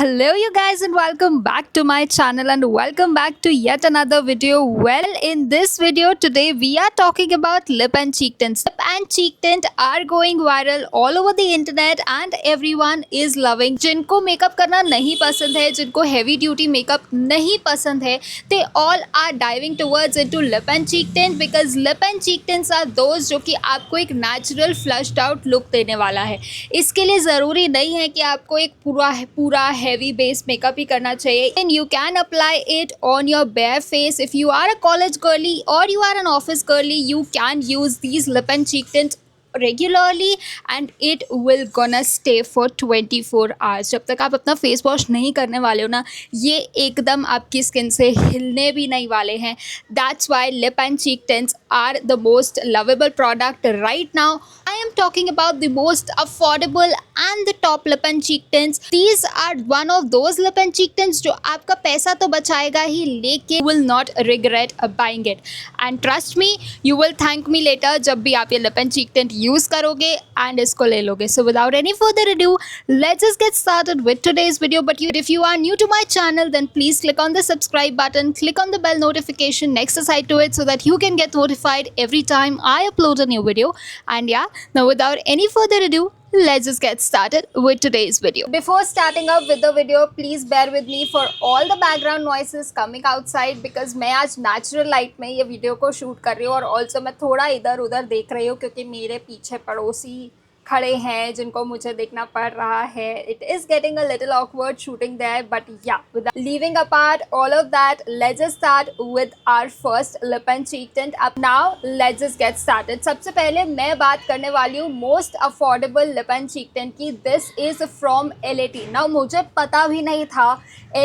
Hello you guys and welcome back to my channel and welcome back to yet another video. Well, in this video today we are talking about lip and cheek tints. Lip and cheek tint are going viral all over the internet and everyone is loving. जिनको makeup करना नहीं पसंद है, जिनको heavy duty makeup नहीं पसंद है, they all are diving towards into lip and cheek tint because lip and cheek tints are those जो कि आपको एक natural flushed out look देने वाला है. इसके लिए ज़रूरी नहीं है कि आपको एक पूरा heavy base makeup ही करना चाहिए. And you can apply it on your bare face. If you are a college girly or you are an office girly, you can use these lip and cheek tints regularly and it will gonna stay for 24 hours. जब तक आप अपना face wash नहीं करने वाले हो ना, ये एकदम आपकी स्किन से हिलने भी नहीं वाले हैं. That's why lip and cheek tints are the most lovable product right now. I am talking about the most affordable and the top lip and cheek tints. These are one of those lip and cheek tints जो आपका पैसा तो बचाएगा ही, लेकिन will not regret buying it. And trust me, you will thank me later जब भी आप ये lip and cheek tint use करोगे and इसको ले लोगे. So without any further ado, let's just get started with today's video. But if you are new to my channel, then please click on the subscribe button, click on the bell notification next aside to it so that you can get notified every time I upload a new video. And yeah, now without any further ado, let's just get started with today's video. Before starting up with the video, please bear with me for all the background noises coming outside because मैं आज natural light में ये video को shoot कर रही हूँ और also मैं थोड़ा इधर उधर देख रही हूँ क्योंकि मेरे पीछे पड़ोसी खड़े हैं जिनको मुझे देखना पड़ रहा है. It is getting a little awkward shooting there, but yeah, without leaving apart all of that, let's just start with our first lip and cheek tint. Up now, let's just get started. सबसे पहले मैं बात करने वाली हूँ most affordable lip and cheek tint की. This is from LAT. Now मुझे पता भी नहीं था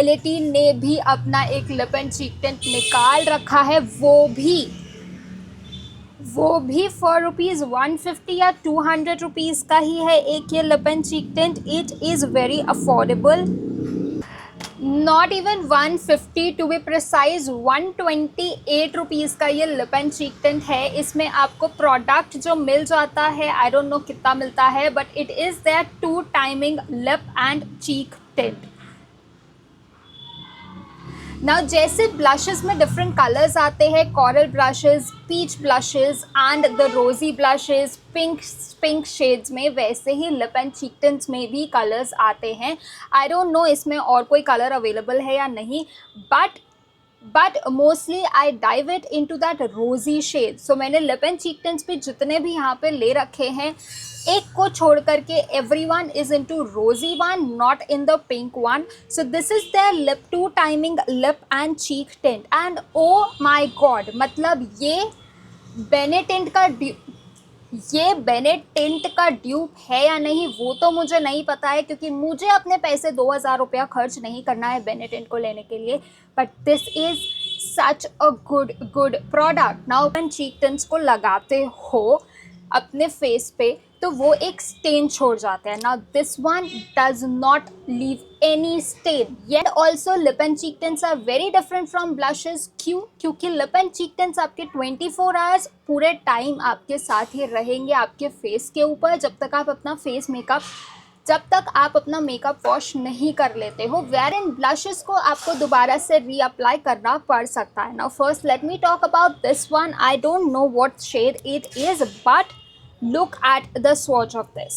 LAT ने भी अपना एक lip and cheek tint निकाल रखा है, वो भी फॉर ₹150 या 200 रुपीज़ का ही है एक ये lip and cheek tint. It is very affordable. Not even 150 to be precise, 128 rupees का ये लिप एंड चीक टिंट है. इसमें आपको प्रोडक्ट जो मिल जाता है, आई डोंट नो कितना मिलता है, but it is there 2 timing lip and cheek tint. Now जैसे ब्लशेस में डिफरेंट कलर्स आते हैं, coral blushes, peach blushes and the rosy blushes pink shades में, वैसे ही लिप एंड चीक टिंट्स में भी कलर्स आते हैं. आई डोंट नो इसमें और कोई कलर अवेलेबल है या नहीं, but mostly I dive it into that रोजी शेड. सो मैंने लिप एंड चीक टिंट्स भी जितने भी यहाँ पे ले रखे हैं, एक को छोड़ करके everyone is into rosy one, not in the pink one. So this is their lip 2 timing lip and cheek tint. And oh my god, मतलब ये बेनेट टिंट का ड्यूप है या नहीं वो तो मुझे नहीं पता है क्योंकि मुझे अपने पैसे 2000 रुपया खर्च नहीं करना है बेनेट टिंट को लेने के लिए. But this is such a good product. Now upon cheek tints को लगाते हो अपने फेस पे तो वो एक स्टेन छोड़ जाते हैं. Now this one does not leave any stain. Yet also lip and cheek tints are very different from blushes. क्यों? क्योंकि लिप एंड चीक टिंट्स आपके 24 आवर्स पूरे टाइम आपके साथ ही रहेंगे आपके फेस के ऊपर जब तक आप अपना मेकअप वॉश नहीं कर लेते हो. वेयर इन ब्लशेस को आपको दोबारा से रीअप्लाई करना पड़ सकता है. Now first let me talk about this one. I don't know what shade it is, but look at the swatch of this.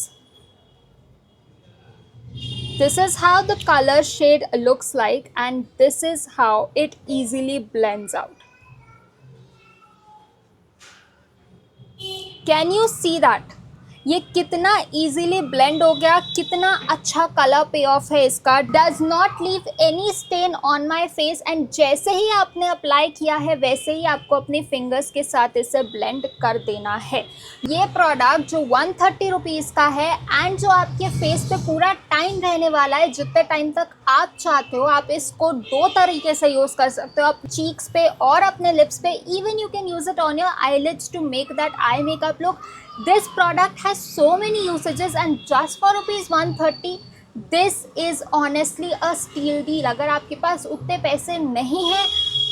This is how the color shade looks like and this is how it easily blends out. Can you see that? ये कितना easily blend हो गया, कितना अच्छा colour पे of है इसका. does not leave any stain on my face and जैसे ही आपने अप्लाई किया है वैसे ही आपको अपनी फिंगर्स के साथ इसे ब्लेंड कर देना है. ये प्रोडक्ट जो 130 रुपीज़ का है एंड जो आपके फेस पे पूरा टाइम रहने वाला है, जितने टाइम तक आप चाहते हो, आप इसको 2 तरीके से यूज़ कर सकते हो. आप चीक्स पे और अपने लिप्स पे, even you can use it on your eyelids to make that eye makeup look. This product has so many usages and just for ₹130, this is honestly a steal deal. अगर आपके पास उतने पैसे नहीं हैं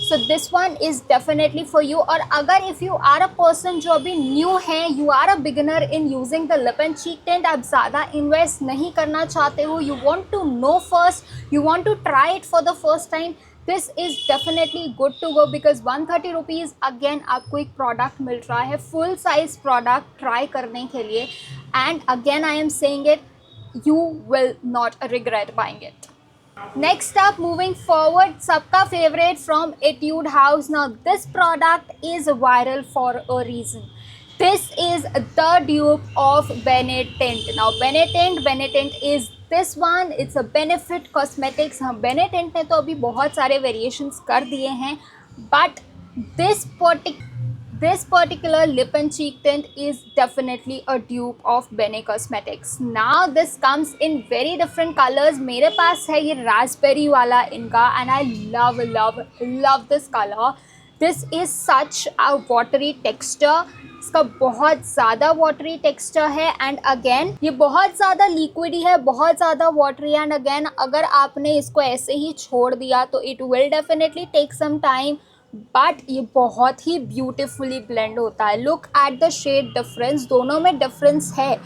so this one is definitely for you. और अगर if you are a person जो अभी न्यू है, you are a beginner in using the lip and cheek tint, आप ज़्यादा इन्वेस्ट नहीं करना चाहते हो, you want to know first, you want to try it for the first time, this is definitely good to go because 130 rupees again आपको एक product मिल रहा है, फुल साइज प्रोडक्ट ट्राई करने के लिए। And again I am saying it, you will not regret buying it. Next up, moving forward, सबका favorite from Etude House. Now this product is viral for a reason. This is the dupe of Benetint. Now Benetint is this one. It's a Benefit Cosmetics. हाँ, Benetint ने तो अभी बहुत सारे variations कर दिए हैं, but this particular lip and cheek tint is definitely a dupe of Bene Cosmetics. Now this comes in very different colors. मेरे पास है ये raspberry वाला इनका, and I love this color. This is such a watery texture. इसका बहुत ज़्यादा watery texture है, and again ये बहुत ज़्यादा लिक्विडी है, बहुत ज़्यादा वाटरी, एंड अगेन अगर आपने इसको ऐसे ही छोड़ दिया तो it will definitely take some time, but ये बहुत ही ब्यूटिफुली ब्लेंड होता है। Look at the shade difference, दोनों में डिफरेंस है।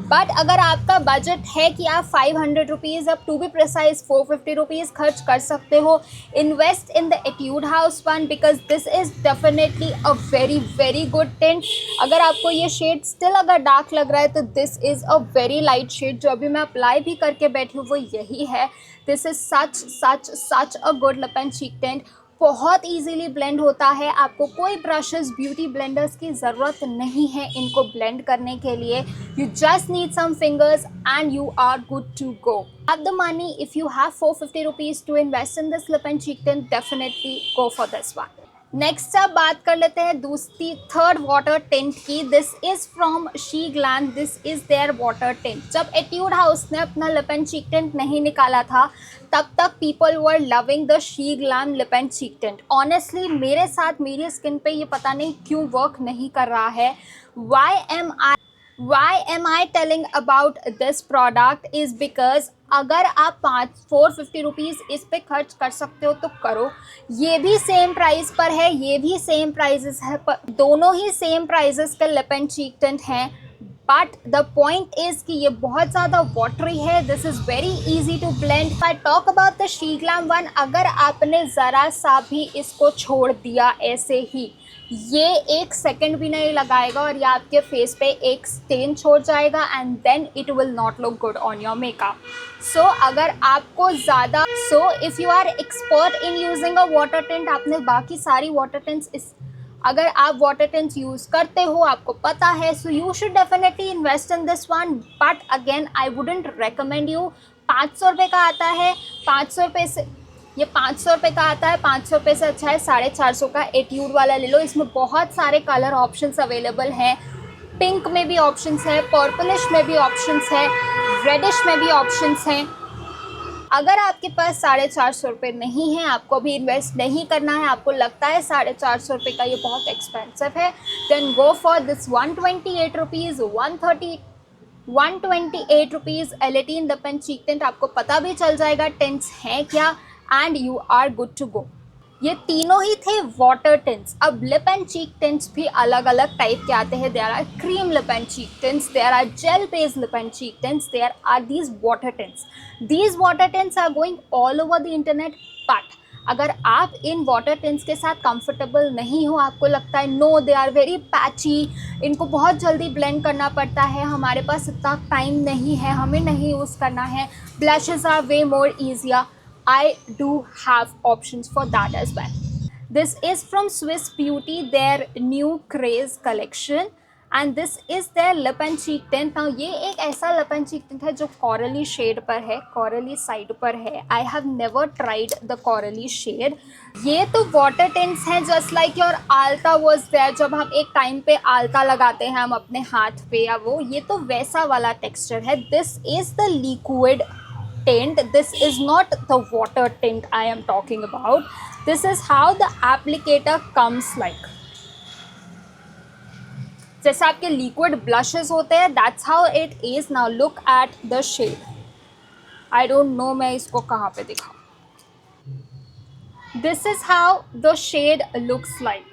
बट अगर आपका बजट है कि आप 500 रुपीज़, अब टू बी प्रिसाइज 450 रुपीज़ खर्च कर सकते हो, invest in the attitude house one because this is definitely a very good tint. अगर आपको ये शेड स्टिल अगर डार्क लग रहा है तो this is a very light shade, जो अभी मैं अप्लाई भी करके बैठी हूँ वो यही है। This is such a good lip and cheek tint. बहुत इजीली ब्लेंड होता है, आपको कोई ब्रशेस, ब्यूटी ब्लेंडर्स की ज़रूरत नहीं है इनको ब्लेंड करने के लिए। You just need some fingers and you are good to go. Have the money, if you have 450 rupees to invest in this lip and cheek tint, definitely go for this one. Next अब बात कर लेते हैं दूसरी third water tint की। This is from Sheglam, this is their water tint. जब Etude House ने अपना लिप एंड चीक टिंट नहीं निकाला था तब तक people were loving the she glam lip and cheek tint. Honestly मेरे साथ मेरी स्किन पे ये पता नहीं क्यों वर्क नहीं कर रहा है। Why am I telling about this product is because अगर आप 450 रुपीज़ इस पे खर्च कर सकते हो तो करो। ये भी सेम प्राइस पर है, ये भी सेम प्राइजेस है, पर दोनों ही सेम प्राइजेस का लिप एंड चीक टिंट हैं। बट द पॉइंट इज़ कि ये बहुत ज़्यादा वाटरी है। This is very easy to blend. I talk about the she glam one, अगर आपने ज़रा सा भी इसको छोड़ दिया ऐसे ही, ये 1 सेकेंड भी नहीं लगाएगा और ये आपके फेस पे एक स्टेन छोड़ जाएगा and then it will not look good on your makeup. So अगर आपको ज़्यादा if you are expert in using a water tint, आपने बाकी सारी वाटर टिंट्स अगर आप वाटर टिंट्स यूज़ करते हो, आपको पता है, so you should definitely invest in this one. But again I wouldn't recommend you. 500 रुपये का आता है, 500 रुपये से ये 500 रुपये का आता है, 500 रुपये से अच्छा है 450 का एट्यूड वाला ले लो। इसमें बहुत सारे कलर ऑप्शंस अवेलेबल हैं, पिंक में भी ऑप्शंस है, पर्पलिश में भी ऑप्शंस है, रेडिश में भी ऑप्शंस हैं। अगर आपके पास 450 रुपये नहीं है, आपको भी इन्वेस्ट नहीं करना है, आपको लगता है 450 रुपये का ये बहुत एक्सपेंसिव है, then go for this 128 rupees 128 rupees एलेटीन लिप एंड चीक टिंट। आपको पता भी चल जाएगा टिंट्स हैं क्या, and you are good to go. ये तीनों ही थे वाटर टिंट्स। अब लिप एंड चीक टिंट्स भी अलग अलग टाइप के आते हैं। There are cream lip and cheek tints, there are gel based lip and cheek tints, there are these water tints. These water tints are going all over the internet. But अगर आप in water tints के साथ comfortable नहीं हो, आपको लगता है no they are very patchy, इनको बहुत जल्दी ब्लेंड करना पड़ता है, हमारे पास इतना टाइम नहीं है, हमें नहीं यूज़ करना है, blushes are way more easier, I do have options for that as well. This is from Swiss Beauty, their new craze collection, and this is their lip and cheek tint. Now ये एक ऐसा lip and cheek tint है जो corally shade पर है, corally side पर है। I have never tried the corally shade. ये तो water tints हैं just like your Alta was there, जब हम एक टाइम पे आल्ता लगाते हैं हम अपने हाथ पे या वो, ये तो वैसा वाला texture है। This is the liquid tint, this is not the water tint I am talking about. This is how the applicator comes like, जैसे आपके liquid blushes होते हैं, that's how it is. Now look at the shade. I don't know मैं इसको कहाँ पे दिखाऊँ। This is how the shade looks like.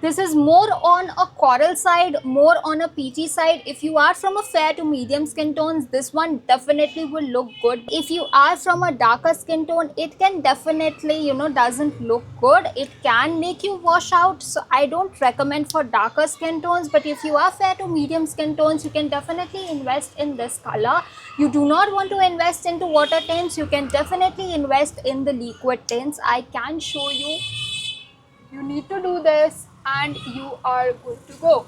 This is more on a coral side, more on a peachy side. If you are from a fair to medium skin tones, this one definitely will look good. If you are from a darker skin tone, it can definitely, doesn't look good. It can make you wash out. So I don't recommend for darker skin tones, but if you are fair to medium skin tones, you can definitely invest in this color. You do not want to invest into water tints, you can definitely invest in the liquid tints. I can show you. You need to do this and you are good to go.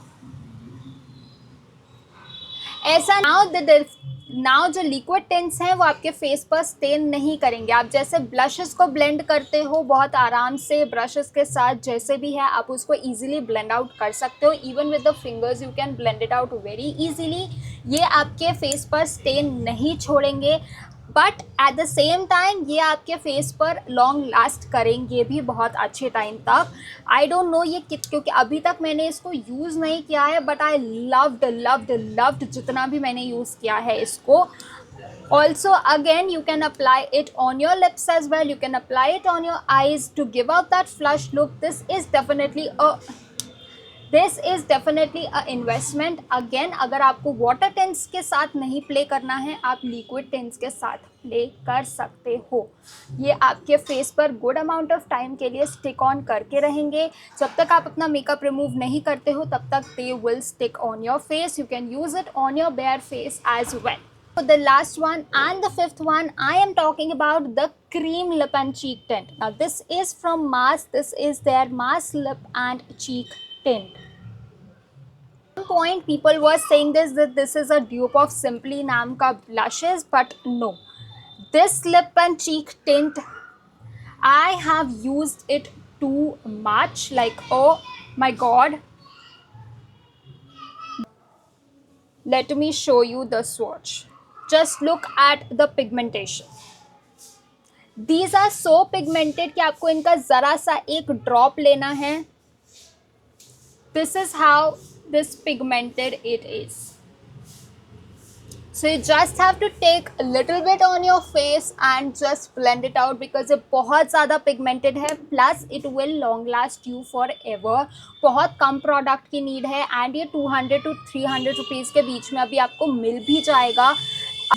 ऐसा now जो liquid tints हैं वो आपके face पर stand नहीं करेंगे. आप जैसे ब्लशेस को ब्लेंड करते हो बहुत आराम से ब्रशेस के साथ, जैसे भी है आप उसको इजीली ब्लेंड आउट कर सकते हो. Even with the fingers you can blend it out very easily. ये आपके फेस पर स्टेन नहीं छोड़ेंगे, but at the same time ये आपके फेस पर लॉन्ग लास्ट करेंगे भी बहुत अच्छे टाइम तक. आई डोंट नो ये क्योंकि अभी तक मैंने इसको यूज़ नहीं किया है, बट आई लव्ड जितना भी मैंने यूज़ किया है इसको. Also again you can apply it on your lips as well, you can apply it on your eyes to give out that flush look. This is definitely a investment. Again अगर आपको water tints के साथ नहीं play करना है, आप liquid tints के साथ प्ले कर सकते हो. ये आपके फेस पर गुड अमाउंट ऑफ टाइम के लिए स्टिक ऑन करके रहेंगे. जब तक आप अपना मेकअप रिमूव नहीं करते हो तब तक they will stick on your face. You can use it on your bare face as well. The last one and the fifth one, I am talking about the cream lip and cheek tint. Now this is from Mars. This is their Mars lip and cheek tint. At one point people were saying that this is a dupe of Simply नाम का blushes, but no. This lip and cheek tint, I have used it too much. Like, oh my god. Let me show you the swatch. Just look at the pigmentation. These are so pigmented कि आपको इनका ज़रा सा एक drop लेना है. This is how this pigmented it is. So you just have to take a little bit on your face and just blend it out because ये बहुत ज़्यादा pigmented है. Plus it will long last you forever. बहुत कम product की need है and ये 200 to 300 rupees के बीच में अभी आपको मिल भी जाएगा.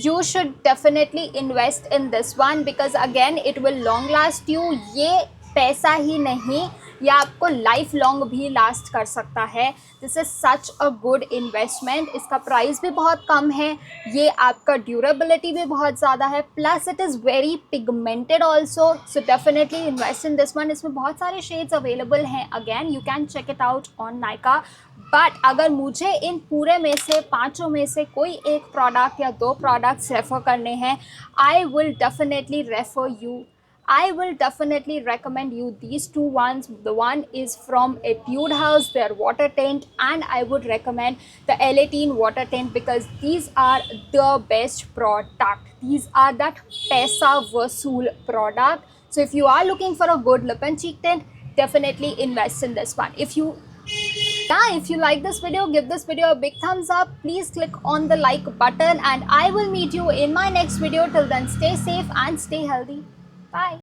You should definitely invest in this one because again it will long last you. ये पैसा ही नहीं, ये आपको लाइफ लॉन्ग भी लास्ट कर सकता है. This is such a good investment. इसका प्राइस भी बहुत कम है, ये आपका ड्यूरेबिलिटी भी बहुत ज़्यादा है, plus it is very pigmented also. So definitely invest in this one. इसमें बहुत सारे शेड्स अवेलेबल हैं. Again you can check it out on Nykaa. But अगर मुझे इन पूरे में से पाँचों में से कोई एक प्रोडक्ट या दो प्रोडक्ट्स रेफ़र करने हैं, I will definitely recommend you these two ones. The one is from Etude House, their water tint, and I would recommend the L18 water tint because these are the best product. These are that paisa vasool product. So if you are looking for a good lip and cheek tint, definitely invest in this one. If you like this video, give this video a big thumbs up. Please click on the like button and I will meet you in my next video. Till then, stay safe and stay healthy. Bye.